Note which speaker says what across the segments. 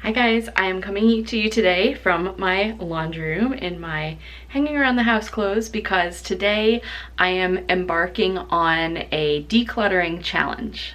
Speaker 1: Hi guys, I am coming to you today from my laundry room in my hanging around the house clothes because today I am embarking on a decluttering challenge.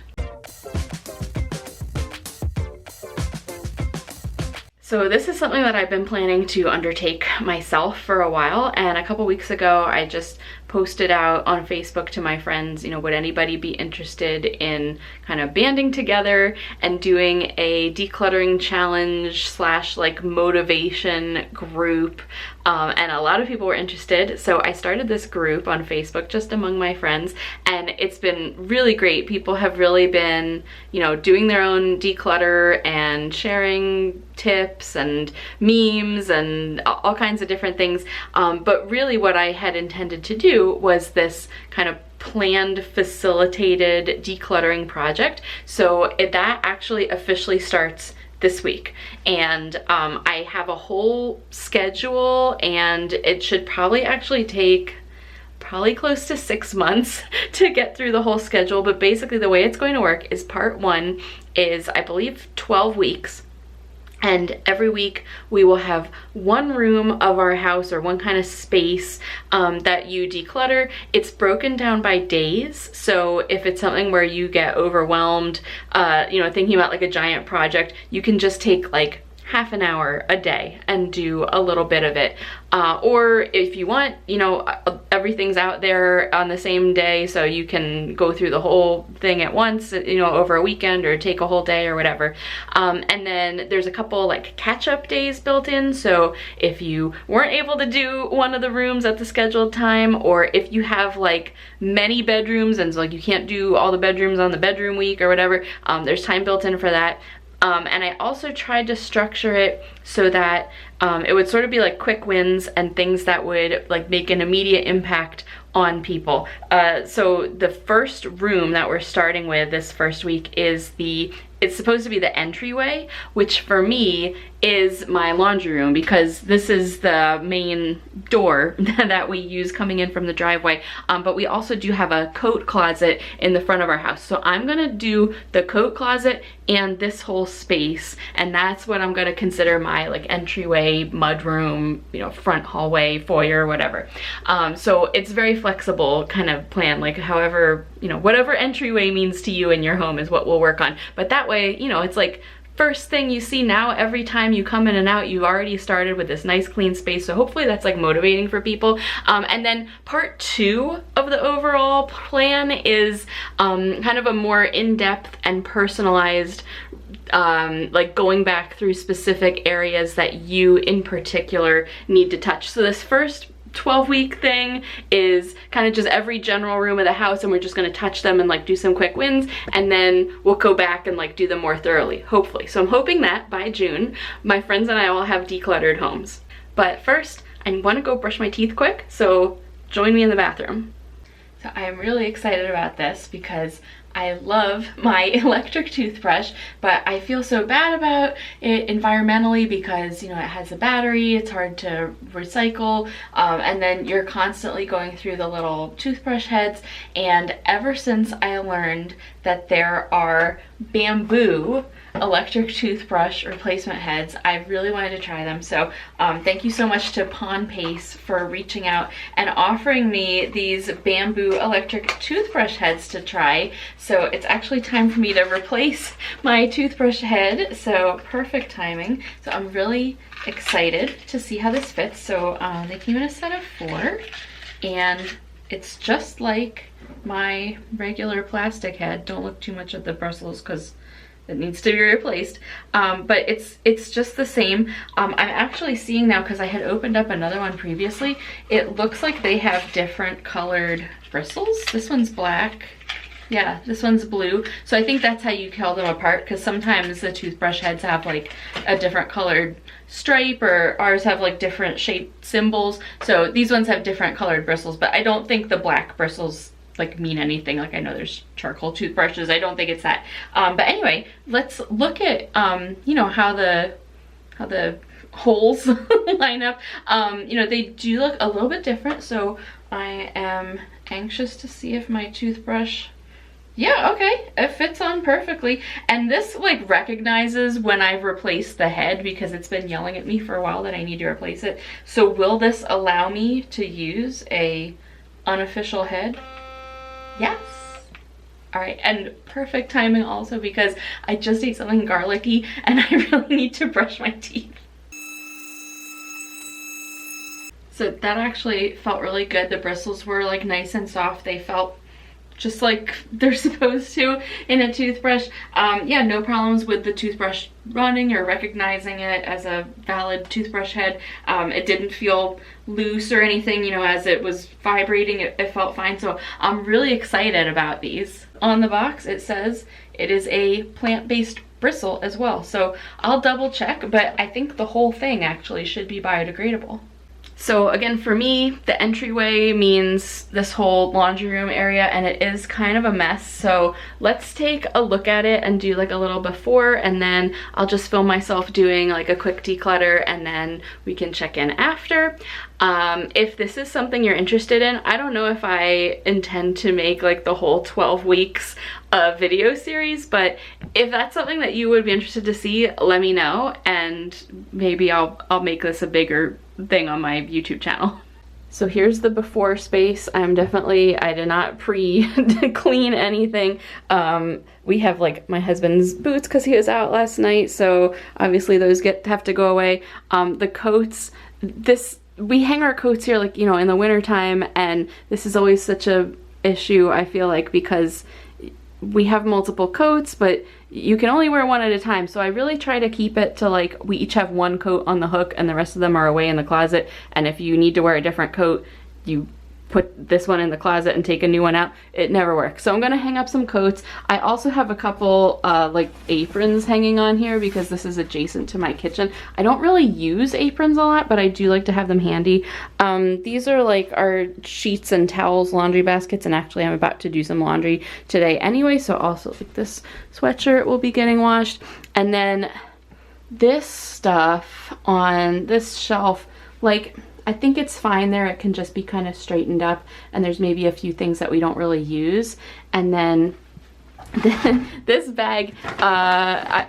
Speaker 1: So this is something that I've been planning to undertake myself for a while, and a couple weeks ago I just posted out on Facebook to my friends, would anybody be interested in kind of banding together and doing a decluttering challenge slash like motivation group, and a lot of people were interested. So I started this group on Facebook just among my friends, and it's been really great. People have really been, doing their own declutter and sharing tips and memes and all kinds of different things. But really what I had intended to do was this kind of planned, facilitated decluttering project. So that actually officially starts this week, and I have a whole schedule, and it should probably actually take close to 6 months to get through the whole schedule. But basically the way it's going to work is part 1 is, I believe, 12 weeks. And every week we will have one room of our house or one kind of space that you declutter. It's broken down by days. So if it's something where you get overwhelmed, thinking about like a giant project, you can just take like half an hour a day and do a little bit of it. Or if you want, everything's out there on the same day, so you can go through the whole thing at once, over a weekend, or take a whole day or whatever. And then there's a couple like catch-up days built in, so if you weren't able to do one of the rooms at the scheduled time, or if you have like many bedrooms and so like you can't do all the bedrooms on the bedroom week or whatever, there's time built in for that. And I also tried to structure it so that it would sort of be like quick wins and things that would like make an immediate impact on people. So the first room that we're starting with this first week is it's supposed to be the entryway, which for me is my laundry room, because this is the main door that we use coming in from the driveway. But we also do have a coat closet in the front of our house. So I'm gonna do the coat closet and this whole space, and that's what I'm gonna consider my like entryway, mud room, front hallway, foyer, whatever. So it's very flexible kind of plan, like however, whatever entryway means to you in your home is what we'll work on. But that way, it's like first thing you see now, every time you come in and out, you've already started with this nice clean space. So hopefully that's like motivating for people. And then part 2 of the overall plan is kind of a more in-depth and personalized, like going back through specific areas that you in particular need to touch. So this first 12-week thing is kind of just every general room of the house, and we're just going to touch them and like do some quick wins, and then we'll go back and like do them more thoroughly, hopefully. So I'm hoping that by June my friends and I will have decluttered homes. But first I want to go brush my teeth quick, so join me in the bathroom. So I am really excited about this because I love my electric toothbrush, but I feel so bad about it environmentally because, it has a battery, it's hard to recycle, and then you're constantly going through the little toothbrush heads. And ever since I learned that there are bamboo electric toothbrush replacement heads, I really wanted to try them. So thank you so much to Pawn Pace for reaching out and offering me these bamboo electric toothbrush heads to try. So it's actually time for me to replace my toothbrush head, so perfect timing. So I'm really excited to see how this fits. So they came in a set of 4, and it's just like my regular plastic head. Don't look too much at the bristles because it needs to be replaced, but it's just the same. I'm actually seeing now, because I had opened up another one previously, it looks like they have different colored bristles. This one's black, yeah, this one's blue. So I think that's how you tell them apart, because sometimes the toothbrush heads have like a different colored stripe, or ours have like different shaped symbols. So these ones have different colored bristles, but I don't think the black bristles like mean anything. Like, I know there's charcoal toothbrushes, I don't think it's that. But anyway, let's look at how the holes line up. They do look a little bit different, so I am anxious to see if my toothbrush Yeah, okay, it fits on perfectly. And this like recognizes when I've replaced the head because it's been yelling at me for a while that I need to replace it. So will this allow me to use a unofficial head? Yes. All right, and perfect timing also because I just ate something garlicky and I really need to brush my teeth. So that actually felt really good. The bristles were like nice and soft. They felt just like they're supposed to in a toothbrush. Yeah, no problems with the toothbrush running or recognizing it as a valid toothbrush head. It didn't feel loose or anything, you know, as it was vibrating, it felt fine. So I'm really excited about these. On the box, it says it is a plant-based bristle as well. So I'll double check, but I think the whole thing actually should be biodegradable. So again, for me, the entryway means this whole laundry room area, and it is kind of a mess. So let's take a look at it and do like a little before, and then I'll just film myself doing like a quick declutter, and then we can check in after. If this is something you're interested in, I don't know if I intend to make like the whole 12 weeks video series, but if that's something that you would be interested to see, let me know, and maybe I'll make this a bigger thing on my YouTube channel. So here's the before space. I did not pre-clean anything. We have like my husband's boots because he was out last night, so obviously those have to go away. The coats, we hang our coats here like, you know, in the winter time, and this is always such a issue, I feel like, because we have multiple coats, but you can only wear one at a time. So I really try to keep it to like, we each have one coat on the hook and the rest of them are away in the closet. And if you need to wear a different coat, you put this one in the closet and take a new one out. It never works. So I'm gonna hang up some coats. I also have a couple like aprons hanging on here because this is adjacent to my kitchen. I don't really use aprons a lot, but I do like to have them handy. These are like our sheets and towels laundry baskets, and actually I'm about to do some laundry today anyway, so also like this sweatshirt will be getting washed. And then this stuff on this shelf, like, I think it's fine there. It can just be kind of straightened up, and there's maybe a few things that we don't really use. And then this bag,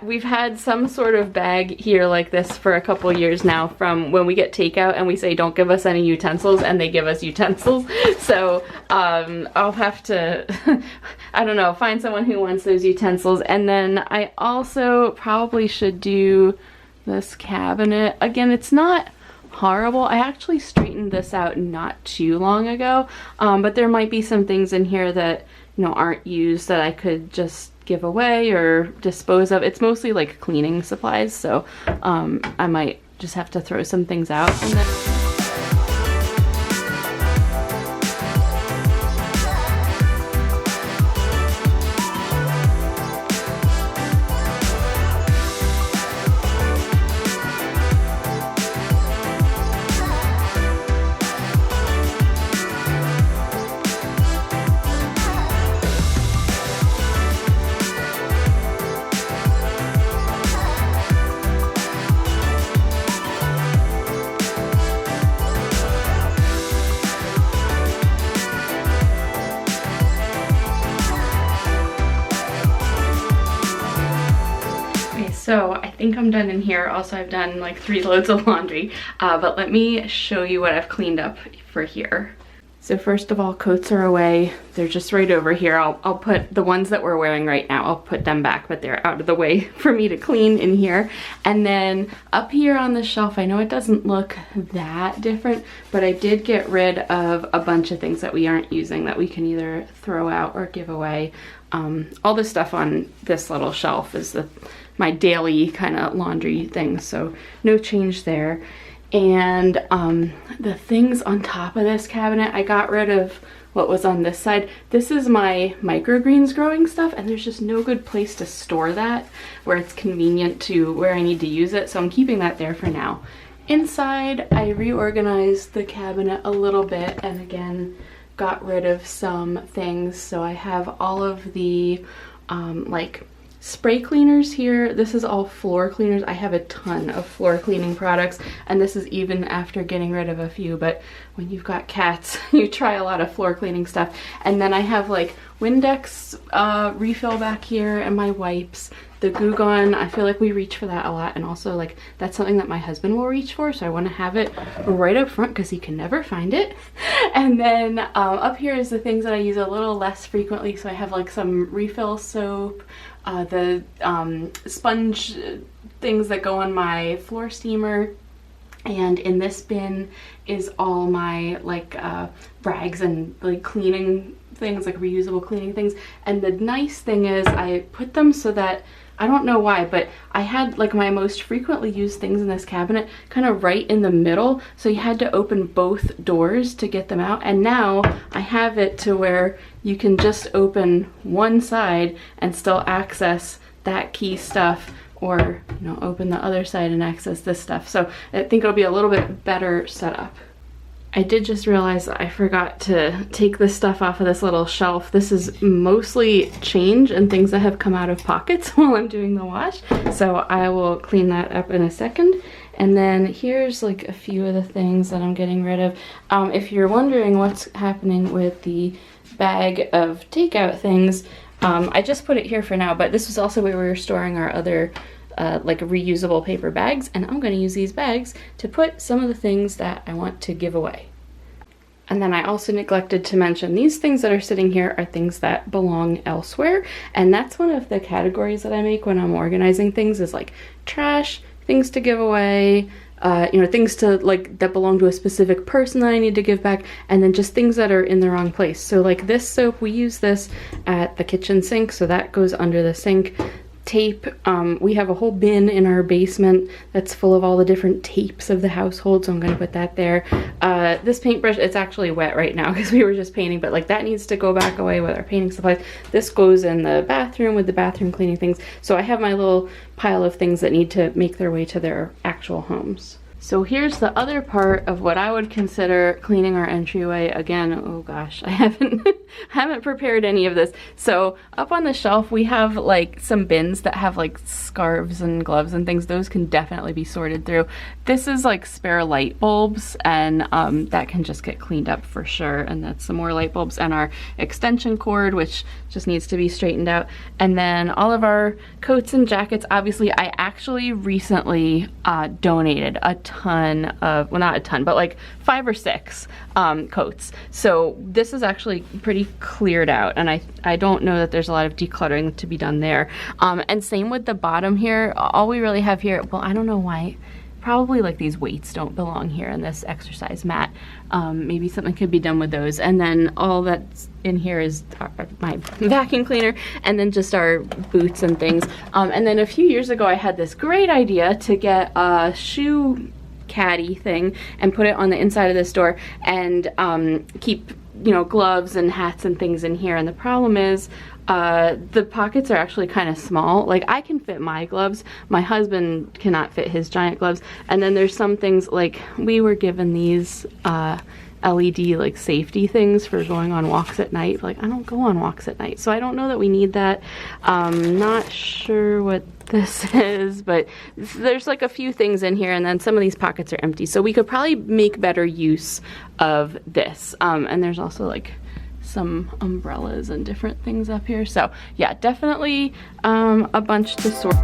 Speaker 1: we've had some sort of bag here like this for a couple years now, from when we get takeout and we say don't give us any utensils, and they give us utensils. So I'll have to I don't know, find someone who wants those utensils. And then I also probably should do this cabinet. Again, it's not horrible. I actually straightened this out not too long ago, but there might be some things in here that, you know, aren't used that I could just give away or dispose of. It's mostly like cleaning supplies, so I might just have to throw some things out. And then so I think I'm done in here. Also, I've done like 3 loads of laundry, but let me show you what I've cleaned up for here. So first of all, coats are away. They're just right over here. I'll put the ones that we're wearing right now, I'll put them back, but they're out of the way for me to clean in here. And then up here on the shelf, I know it doesn't look that different, but I did get rid of a bunch of things that we aren't using that we can either throw out or give away. All the stuff on this little shelf is my daily kind of laundry things, so no change there. And the things on top of this cabinet, I got rid of what was on this side. This is my microgreens growing stuff, and there's just no good place to store that where it's convenient to where I need to use it, so I'm keeping that there for now. Inside, I reorganized the cabinet a little bit, and again, got rid of some things. So I have all of the like spray cleaners here. This is all floor cleaners. I have a ton of floor cleaning products, and this is even after getting rid of a few, but when you've got cats, you try a lot of floor cleaning stuff. And then I have like Windex refill back here, and my wipes. The Goo Gone, I feel like we reach for that a lot, and also like that's something that my husband will reach for, so I want to have it right up front because he can never find it. And then up here is the things that I use a little less frequently, so I have like some refill soap, the sponge things that go on my floor steamer, and in this bin is all my like rags and like cleaning things, like reusable cleaning things. And the nice thing is I put them so that, I don't know why, but I had like my most frequently used things in this cabinet kind of right in the middle, so you had to open both doors to get them out. And now I have it to where you can just open one side and still access that key stuff, or you know, open the other side and access this stuff. So I think it'll be a little bit better setup. I did just realize that I forgot to take this stuff off of this little shelf. This is mostly change and things that have come out of pockets while I'm doing the wash. So I will clean that up in a second. And then here's like a few of the things that I'm getting rid of. If you're wondering what's happening with the bag of takeout things, I just put it here for now, but this was also where we were storing our other like reusable paper bags, and I'm going to use these bags to put some of the things that I want to give away. And then I also neglected to mention these things that are sitting here are things that belong elsewhere, and that's one of the categories that I make when I'm organizing things, is like trash, things to give away, you know, things to like that belong to a specific person that I need to give back, and then just things that are in the wrong place. So like this soap, we use this at the kitchen sink, so that goes under the sink. Tape, we have a whole bin in our basement that's full of all the different tapes of the household, so I'm going to put that there. This paintbrush, it's actually wet right now because we were just painting, but like that needs to go back away with our painting supplies. This goes in the bathroom with the bathroom cleaning things. So I have my little pile of things that need to make their way to their actual homes. So here's the other part of what I would consider cleaning our entryway. Again, oh gosh, I haven't prepared any of this. So up on the shelf we have like some bins that have like scarves and gloves and things. Those can definitely be sorted through. This is like spare light bulbs, and that can just get cleaned up for sure. And that's some more light bulbs, and our extension cord, which just needs to be straightened out. And then all of our coats and jackets. Obviously I actually recently donated a ton of, well not a ton, but like 5 or 6 coats. So this is actually pretty cleared out, and I don't know that there's a lot of decluttering to be done there. And same with the bottom here. All we really have here, well I don't know why, probably like these weights don't belong here in this exercise mat. Maybe something could be done with those. And then all that's in here is my vacuum cleaner, and then just our boots and things. And then a few years ago I had this great idea to get a shoe caddy thing and put it on the inside of this door, and keep, you know, gloves and hats and things in here. And the problem is the pockets are actually kind of small. Like I can fit my gloves, my husband cannot fit his giant gloves. And then there's some things, like we were given these LED like safety things for going on walks at night. Like I don't go on walks at night, so I don't know that we need that. Not sure what this is, but there's like a few things in here, and then some of these pockets are empty, so we could probably make better use of this. And there's also like some umbrellas and different things up here. So yeah, definitely a bunch to sort.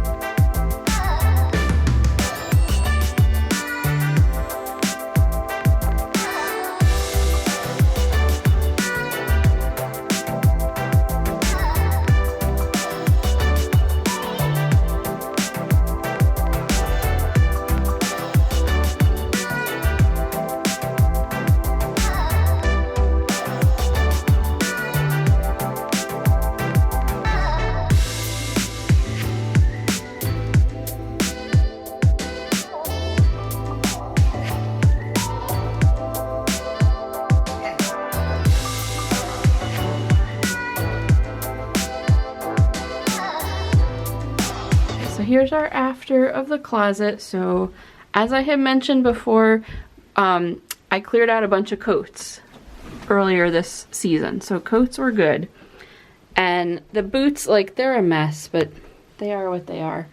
Speaker 1: Here's our after of the closet. So as I had mentioned before, I cleared out a bunch of coats earlier this season, so coats were good. And the boots, like they're a mess, but they are what they are.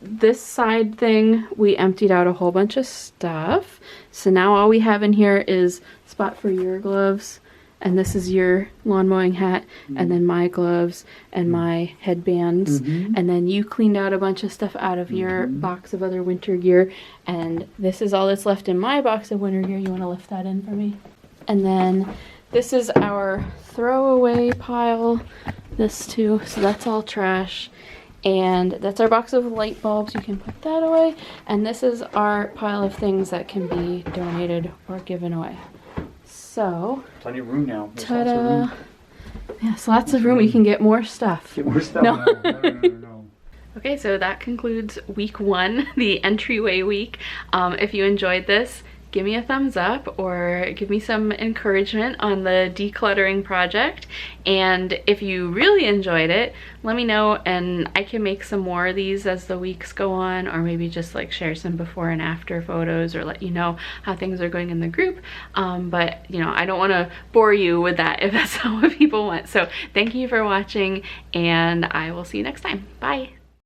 Speaker 1: This side thing, we emptied out a whole bunch of stuff. So now all we have in here is spot for your gloves, and this is your lawn mowing hat, and then my gloves and my headbands. And then you cleaned out a bunch of stuff out of your box of other winter gear, and this is all that's left in my box of winter gear. You want to lift that in for me? And then this is our throwaway pile, this too, so that's all trash. And that's our box of light bulbs, you can put that away. And this is our pile of things that can be donated or given away. So,
Speaker 2: plenty of room now.
Speaker 1: Ta-da! Yes, lots of room. We can get more stuff.
Speaker 2: Get more stuff.
Speaker 1: No.
Speaker 2: No.
Speaker 1: Okay, so that concludes week 1, the entryway week. If you enjoyed this, give me a thumbs up or give me some encouragement on the decluttering project. And if you really enjoyed it, let me know and I can make some more of these as the weeks go on, or maybe just like share some before and after photos or let you know how things are going in the group. But you know, I don't want to bore you with that if that's not what people want. So thank you for watching, and I will see you next time. Bye.